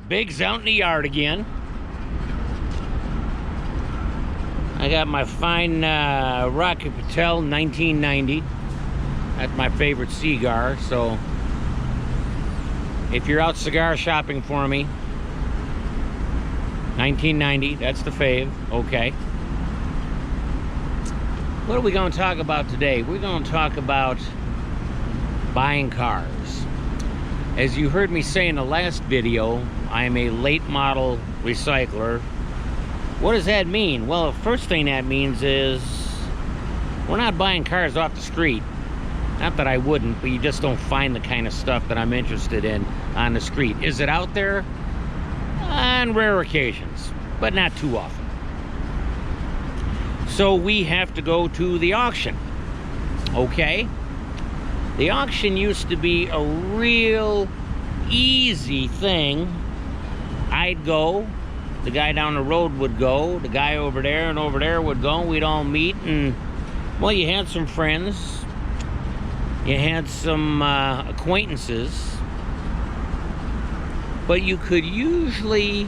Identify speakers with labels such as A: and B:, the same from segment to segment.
A: Big's out in the yard again. I got my fine Rocky Patel 1990. That's my favorite cigar, so if you're out cigar shopping for me, 1990, that's the fave. Okay. What are we going to talk about today? We're going to talk about buying cars. As you heard me say in the last video, I am a late model recycler. What does that mean? Well, the first thing that means is we're not buying cars off the street. Not that I wouldn't, but you just don't find the kind of stuff that I'm interested in on the street. Is it out there? On rare occasions, but not too often. So we have to go to the auction. Okay? The auction used to be a real easy thing. I'd go, the guy down the road would go, the guy over there and over there would go, we'd all meet, and well, you had some friends, you had some acquaintances, but you could usually,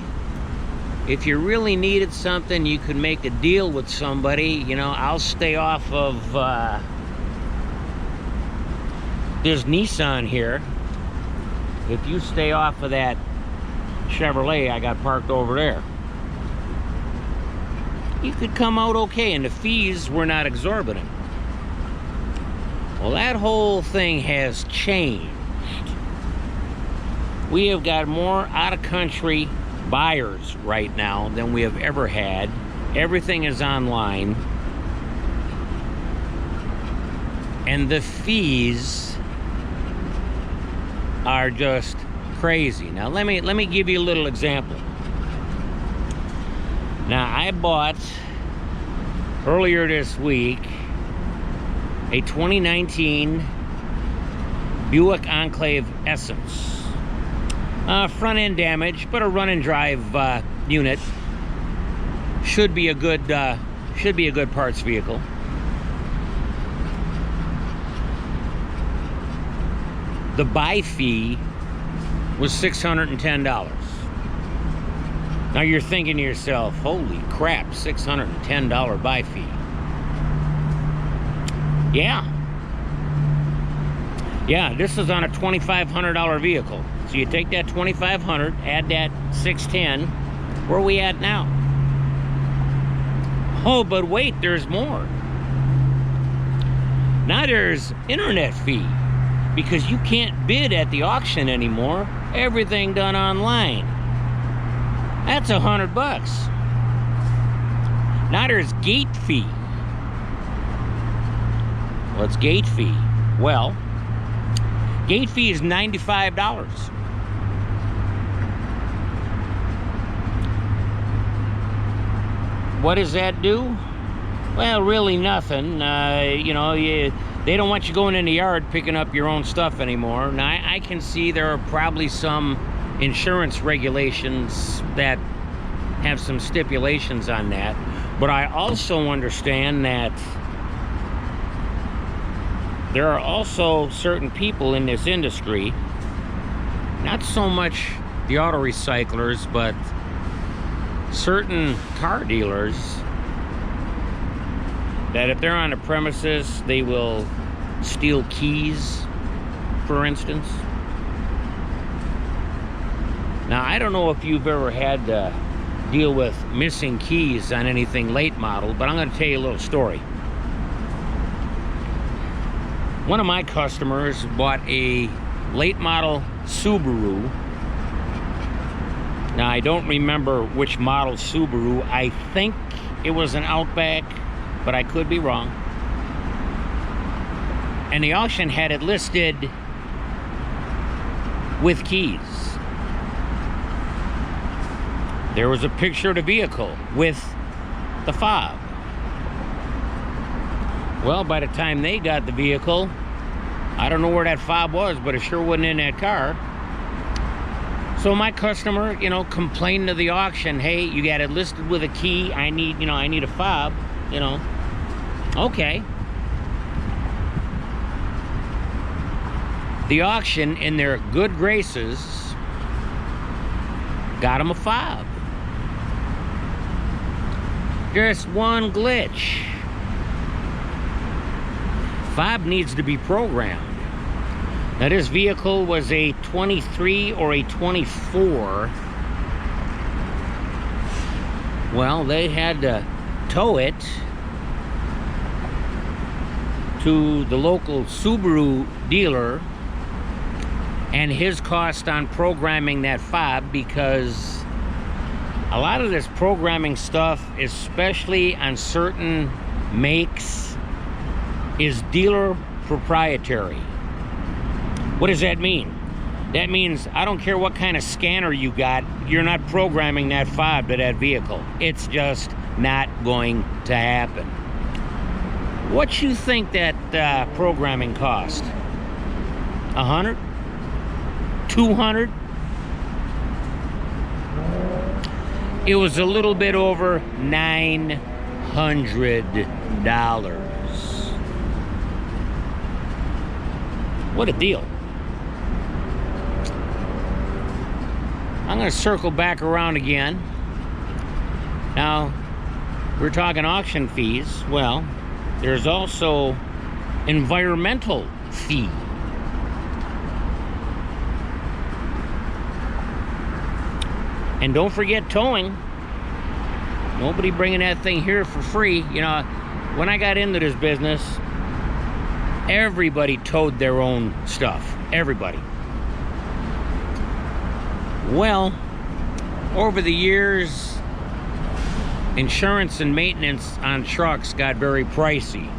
A: if you really needed something, you could make a deal with somebody. You know, I'll stay off of there's Nissan here. If you stay off of that Chevrolet I got parked over there, you could come out okay, and the fees were not exorbitant. Well, that whole thing has changed. We have got more out-of-country buyers right now than we have ever had. Everything is online, and the fees are just crazy. Now let me give you a little example. Now, I bought earlier this week a 2019 Buick Enclave Essence. Front end damage, but a run and drive unit. Should be a good parts vehicle. The buy fee was $610. Now you're thinking to yourself, holy crap, $610 buy fee. Yeah, this is on a $2,500 vehicle. So you take that $2,500, add that $610, where are we at now? Oh, but wait, there's more. Now there's internet fee, because you can't bid at the auction anymore. Everything done online. That's $100. Now there's gate fee. What's gate fee? Well, gate fee is $95. What does that do? Well, really nothing. You know, they don't want you going in the yard picking up your own stuff anymore. Now, I can see there are probably some insurance regulations that have some stipulations on that, but I also understand that there are also certain people in this industry, not so much the auto recyclers, but certain car dealers, that if they're on the premises, they will steal keys, for instance. Now, I don't know if you've ever had to deal with missing keys on anything late model, but I'm going to tell you a little story. One of my customers bought a late model Subaru. Now, I don't remember which model Subaru. I think it was an Outback, but I could be wrong. And the auction had it listed with keys. There was a picture of the vehicle with the fob. Well, by the time they got the vehicle, I don't know where that fob was, but it sure wasn't in that car. So my customer, you know, complained to the auction, hey, you got it listed with a key. I need a fob, you know. Okay. The auction, in their good graces, got him a fob. Just one glitch. Fob needs to be programmed. Now this vehicle was a 23 or a 24. Well, they had to tow it to the local Subaru dealer and his cost on programming that fob, because a lot of this programming stuff, especially on certain makes, is dealer proprietary. What does that mean? That means I don't care what kind of scanner you got, you're not programming that fob to that vehicle. It's just not going to happen. What you think that programming cost? 100? 200? It was a little bit over $900. What a deal. I'm going to circle back around again. Now, we're talking auction fees. Well, there's also environmental fee. And don't forget towing. Nobody bringing that thing here for free. You know, when I got into this business, everybody towed their own stuff. Everybody. Well, over the years, insurance and maintenance on trucks got very pricey.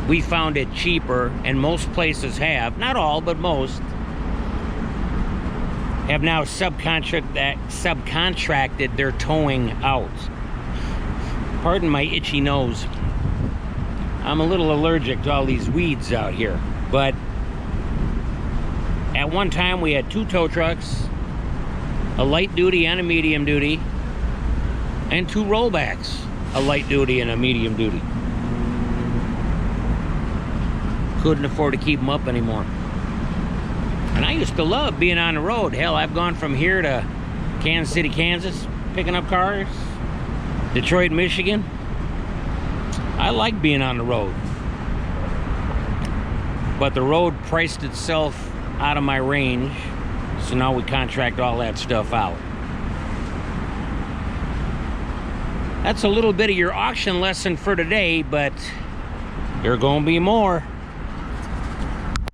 A: We found it cheaper, and most places have, not all, but most, have now subcontracted their towing out. Pardon my itchy nose. I'm a little allergic to all these weeds out here. But at one time we had 2 tow trucks, a light duty and a medium duty, and 2 rollbacks, a light duty and a medium duty. Couldn't afford to keep them up anymore. And I used to love being on the road. Hell, I've gone from here to Kansas City, Kansas, picking up cars. Detroit, Michigan. I like being on the road. But the road priced itself out of my range, so now we contract all that stuff out. That's a little bit of your auction lesson for today, but there are gonna be more.